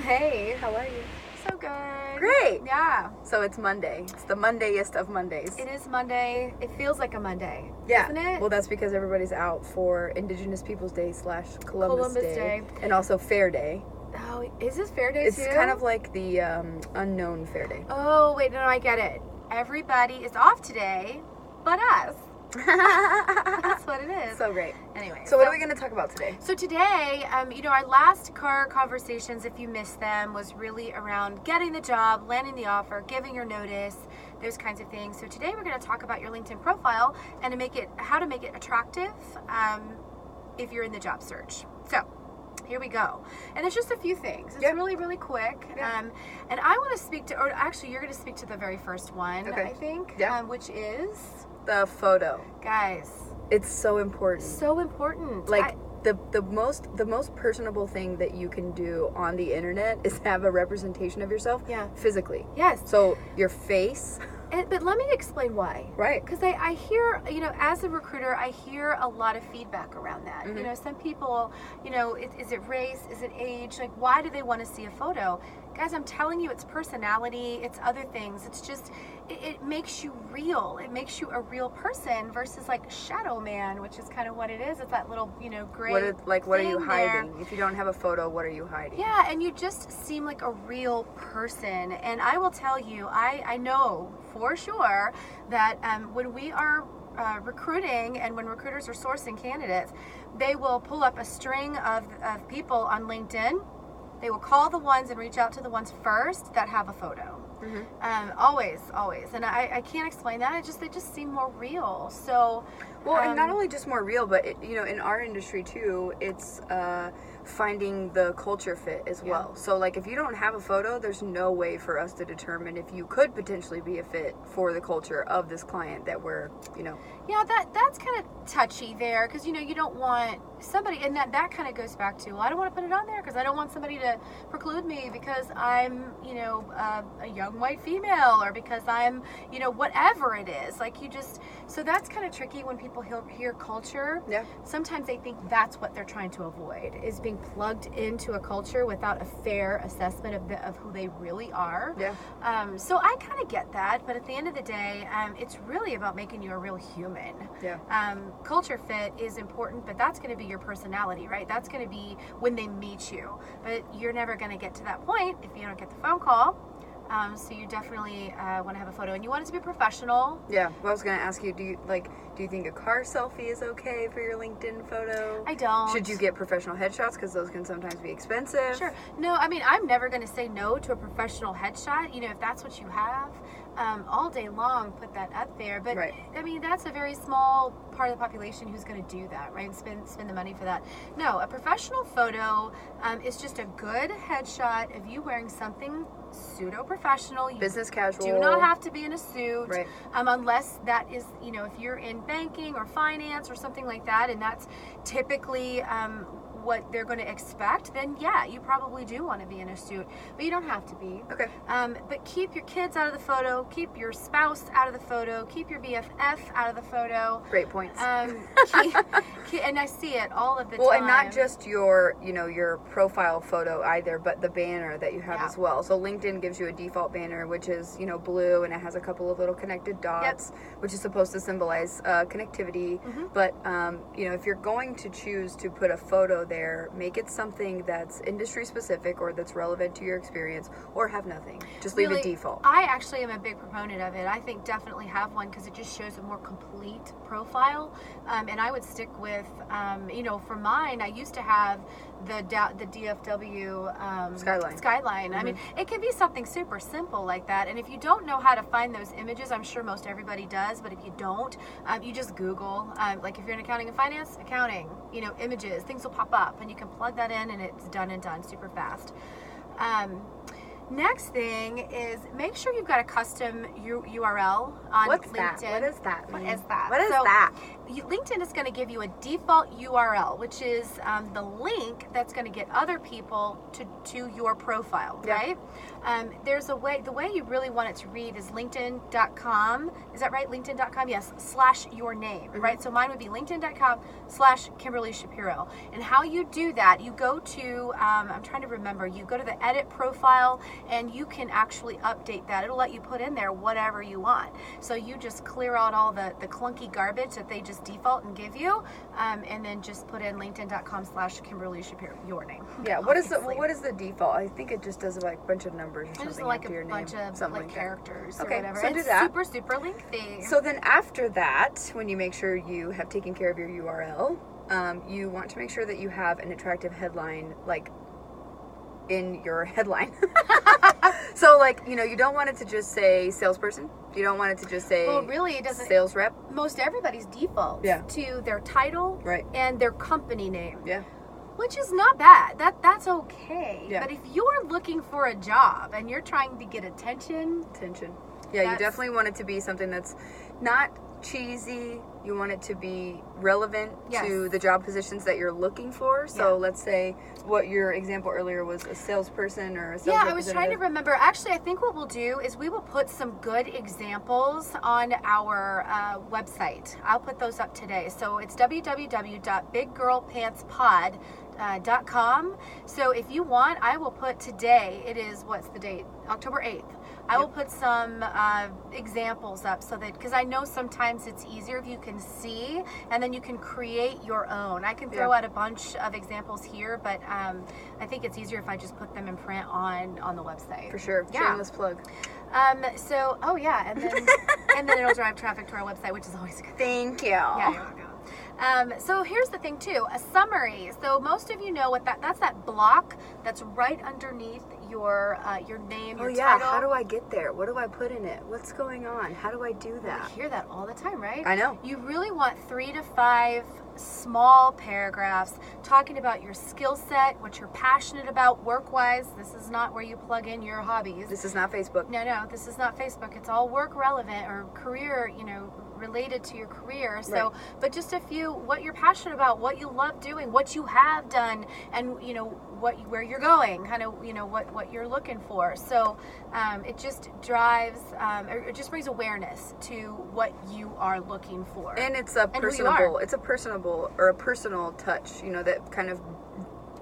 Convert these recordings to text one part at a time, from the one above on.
Hey, how are you? So good. Great. Yeah. So it's Monday. It's the Mondayest of Mondays. It is Monday. It feels like a Monday. Yeah. Isn't it? Well, that's because everybody's out for Indigenous Peoples Day / Columbus Day. And also Fair Day. Oh, is this Fair Day It's too? kind of like the unknown Fair Day. Oh, wait, no, I get it. Everybody is off today, but us. That's what it is. So great. Anyway. So what are we going to talk about today? So today, our last car conversations, if you missed them, was really around getting the job, landing the offer, giving your notice, those kinds of things. So today we're going to talk about your LinkedIn profile and how to make it attractive if you're in the job search. So here we go. And there's just a few things. It's really, really quick. Yeah. And I want to speak to, or actually you're going to speak to the very first one, Okay. I think, which is... The photo. Guys. It's so important. So important. Like the most personable thing that you can do on the internet is have a representation of yourself physically. Yes. So your face. But let me explain why. Right. Because I hear, as a recruiter, I hear a lot of feedback around that. Mm-hmm. Some people, is it race? Is it age? Like, why do they want to see a photo? Guys, I'm telling you, it's personality, it's other things. It's just, it makes you real. It makes you a real person versus like shadow man, which is kind of what it is. It's that little, gray what are you hiding? There. If you don't have a photo, what are you hiding? Yeah, and you just seem like a real person. And I will tell you, I know for sure that when we are recruiting and when recruiters are sourcing candidates, they will pull up a string of people on LinkedIn. They will call the ones and reach out to the ones first that have a photo. Mm-hmm. Always. And I can't explain that. They just seem more real. So, and not only just more real, but in our industry too, it's finding the culture fit as well. So like if you don't have a photo, there's no way for us to determine if you could potentially be a fit for the culture of this client that we're, Yeah, that's kind of touchy there because, you don't want somebody, and that kind of goes back to, well, I don't want to put it on there because I don't want somebody to preclude me because I'm, a young white female or because I'm, whatever it is. So that's kind of tricky when people hear culture. Yeah. Sometimes they think that's what they're trying to avoid, is being plugged into a culture without a fair assessment of who they really are. Yeah. So I kind of get that, but at the end of the day, it's really about making you a real human. Yeah. Culture fit is important, but that's going to be your personality, right? That's going to be when they meet you. But you're never going to get to that point if you don't get the phone call. So you definitely want to have a photo, and you want it to be professional. Yeah. Well, I was going to ask you, do you think a car selfie is okay for your LinkedIn photo? I don't. Should you get professional headshots because those can sometimes be expensive? Sure. No, I'm never going to say no to a professional headshot. If that's what you have, all day long, put that up there. But right. That's a very small part of the population who's going to do that, right? And spend the money for that. No, a professional photo is just a good headshot of you wearing something pseudo-professional. Business casual. Do not have to be in a suit, right. Unless that is, if you're in banking or finance or something like that, and that's typically what they're going to expect, then yeah, you probably do want to be in a suit, but you don't have to be. Okay. But keep your kids out of the photo, keep your spouse out of the photo, keep your BFF out of the photo. Great points. And I see it all of the time. Well, and not just your profile photo either, but the banner that you have as well. So LinkedIn gives you a default banner, which is, blue, and it has a couple of little connected dots, which is supposed to symbolize connectivity. Mm-hmm. But, if you're going to choose to put a photo there, make it something that's industry specific or that's relevant to your experience, or have nothing. Just leave it default. I actually am a big proponent of it. I think definitely have one because it just shows a more complete profile. And I would stick with, for mine, I used to have the DFW Skyline. Mm-hmm. It can be something super simple like that. And if you don't know how to find those images, I'm sure most everybody does, but if you don't, you just Google, like if you're in accounting and finance, accounting, images, things will pop up and you can plug that in and it's done super fast. Next thing is make sure you've got a custom URL on What's LinkedIn. that? What does that mean? What is that? What is that? LinkedIn is going to give you a default URL, which is the link that's going to get other people to your profile, right? There's a way, the way you really want it to read is linkedin.com. Is that right? LinkedIn.com? Yes, / your name, right? So mine would be linkedin.com / Kimberly Shapiro. And how you do that, you go to, I'm trying to remember, you go to the edit profile and you can actually update that. It'll let you put in there whatever you want. So you just clear out all the clunky garbage that they just default and give you, and then just put in linkedin.com / Kimberly Shapiro, your name. Yeah, what is the default? I think it just does like a bunch of numbers or something. Just like after your a bunch name, of something like that. characters or Okay, whatever. so It's do that. super, super lengthy. So then after that, when you make sure you have taken care of your URL, you want to make sure that you have an attractive headline, like in your headline. So like, you know, you don't want it to just say salesperson. You don't want it to just say Well, really, it doesn't. sales rep. Most everybody's defaults Yeah. to their title Right. and their company name. Yeah. Which is not bad. That's okay. Yeah. But if you're looking for a job and you're trying to get attention, Yeah, you That's- definitely want it to be something that's not cheesy. You want it to be relevant Yes. to the job positions that you're looking for. So Yeah. let's say what your example earlier was, a salesperson or a sales yeah, I was trying to representative. remember. Actually, I think what we'll do is we will put some good examples on our website. I'll put those up today. So it's www.biggirlpantspod.com. So if you want, I will put today, it is, what's the date? October 8th. I will put some examples up so that, because I know sometimes it's easier if you can see and then you can create your own. I can throw out a bunch of examples here, but I think it's easier if I just put them in print on the website. For sure. Yeah. Shameless plug. So, oh yeah, and then and then it'll drive traffic to our website, which is always a good thing. Thank you. Yeah, you're welcome. So here's the thing too, a summary. So most of you know what that's that block that's right underneath your name, Oh your yeah, title. how do I get there? What do I put in it? What's going on? How do I do We that? hear that all the time, right? I know. You really want 3 to 5 small paragraphs talking about your skill set, what you're passionate about work-wise. This is not where you plug in your hobbies. This is not Facebook. No, this is not Facebook. It's all work relevant or career, related to your career. So, Right. but just a few, what you're passionate about, what you love doing, what you have done, and where you're going, kind of, what you're looking for. So, it just drives, or it just brings awareness to what you are looking for. And it's a who you personable, are. it's a personable or a personal touch, that kind of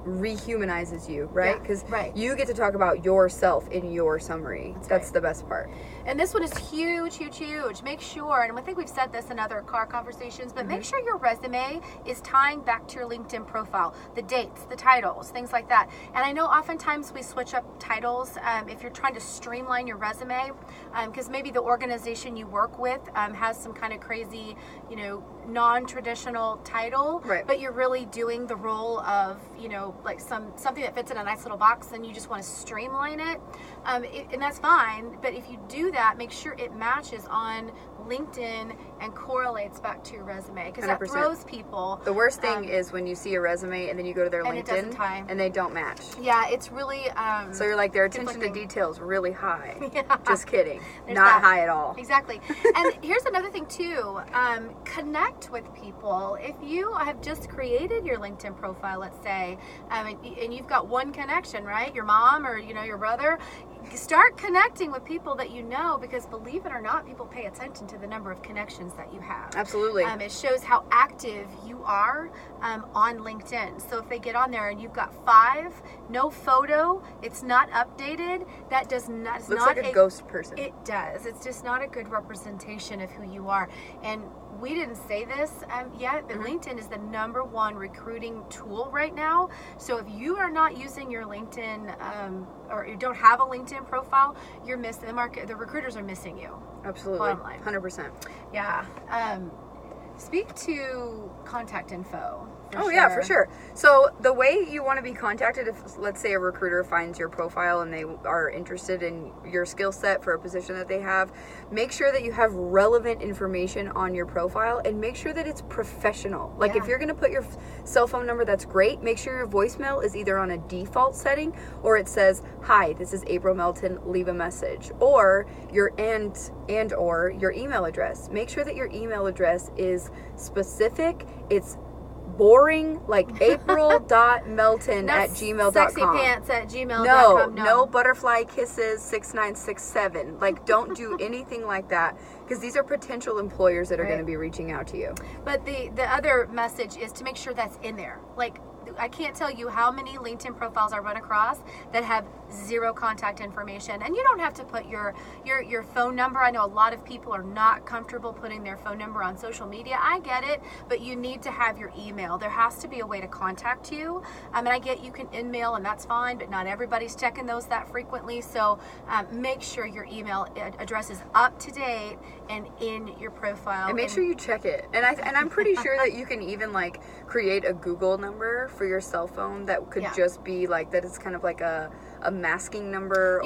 rehumanizes you, right? Yeah, Because right. you get to talk about yourself in your summary. That's right. the best part. And this one is huge, huge, huge. Make sure, and I think we've said this in other car conversations, but make sure your resume is tying back to your LinkedIn profile, the dates, the titles, things like that. And I know oftentimes we switch up titles if you're trying to streamline your resume, because maybe the organization you work with has some kind of crazy, non-traditional title, Right. but you're really doing the role of, like something that fits in a nice little box, and you just want to streamline it. And that's fine, but if you do that, make sure it matches on LinkedIn and correlates back to your resume, because that 100%. throws people. The worst thing is when you see a resume and then you go to their And it doesn't LinkedIn tie. and they don't match. Yeah, it's really So you're like, their attention to conflicting. details really high. Yeah. Just kidding. There's Not that. high at all. Exactly. And here's another thing too. Connect with people. If you have just created your LinkedIn profile, let's say, and you've got one connection, right? Your mom or your brother. Start connecting with people that you know, because believe it or not, people pay attention to the number of connections that you have. Absolutely. It shows how active you are on LinkedIn. So if they get on there and you've got 5, no photo, it's not updated, that does not. It's Looks not like a ghost person. It does. It's just not a good representation of who you are. And we didn't say this yet, but LinkedIn is the #1 recruiting tool right now. So if you are not using your LinkedIn or you don't have a LinkedIn profile, you're missing the market. The recruiters are missing you. Absolutely. Bottom line. 100%. Yeah. Speak to contact info Yeah, for sure. So the way you want to be contacted, if let's say a recruiter finds your profile and they are interested in your skill set for a position that they have, make sure that you have relevant information on your profile and make sure that it's professional. Like if you're going to put your cell phone number, that's great. Make sure your voicemail is either on a default setting or it says, "Hi, this is April Melton, leave a message," or your and or your email address. Make sure that your email address is specific. It's boring, like april.melton@gmail.com. Sexypants@gmail.com. No butterfly kisses 6967. Like, don't do anything like that, because these are potential employers that are going to be reaching out to you. But the other message is to make sure that's in there. Like, I can't tell you how many LinkedIn profiles I run across that have zero contact information. And you don't have to put your phone number. I know a lot of people are not comfortable putting their phone number on social media. I get it, but you need to have your email. There has to be a way to contact you. And I get you can in-mail and that's fine, but not everybody's checking those that frequently. So make sure your email address is up to date and in your profile. And make sure you check it. And I'm pretty sure that you can even like create a Google number for your cell phone that could just be like that. It's kind of like a masking number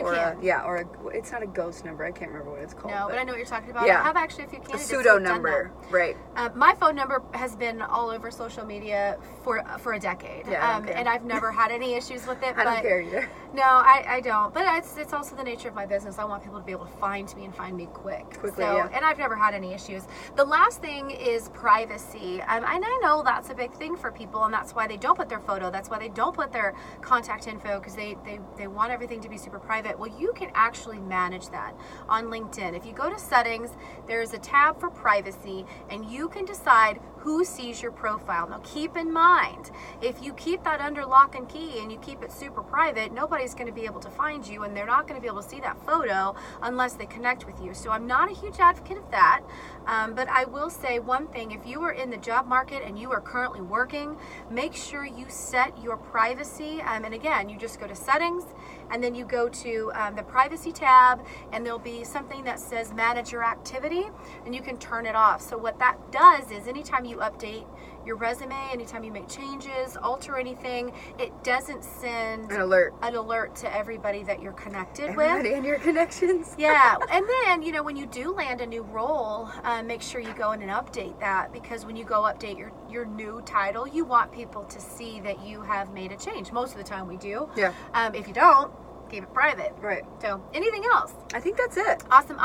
it's not a ghost number. I can't remember what it's called. No, but I know what you're talking about. I have actually a few candidates. A pseudo number, right? My phone number has been all over social media for a decade, and I've never had any issues with it. I don't care either. No, I don't. But it's also the nature of my business. I want people to be able to find me and find me quickly. And I've never had any issues. The last thing is privacy, and I know that's a big thing for people, and that's why they don't put their photo. That's why they don't put their contact info, because they want everything to be super private. Well, you can actually manage that on LinkedIn. If you go to settings, there's a tab for privacy, and you can decide who sees your profile. Now keep in mind, if you keep that under lock and key and you keep it super private, nobody's going to be able to find you, and they're not going to be able to see that photo unless they connect with you. So I'm not a huge advocate of that, but I will say one thing: if you are in the job market and you are currently working, make sure you set your privacy, and again, you just go to settings and then you go to the privacy tab, and there'll be something that says manage your activity, and you can turn it off. So what that does is anytime you update your resume, anytime you make changes, alter anything, it doesn't send an alert to everybody that you're connected with. Everybody in your connections. Yeah. And then, when you do land a new role, make sure you go in and update that, because when you go update your new title, you want people to see that you have made a change. Most of the time we do. Yeah. If you don't, keep it private. Right. So anything else? I think that's it. Awesome.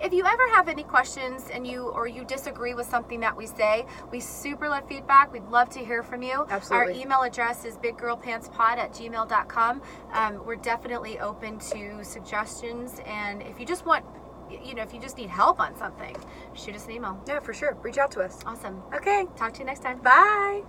If you ever have any questions and you disagree with something that we say, we super love feedback. We'd love to hear from you. Absolutely. Our email address is biggirlpantspod@gmail.com. We're definitely open to suggestions, and if you just want, if you just need help on something, shoot us an email. Yeah, for sure. Reach out to us. Awesome. Okay. Talk to you next time. Bye.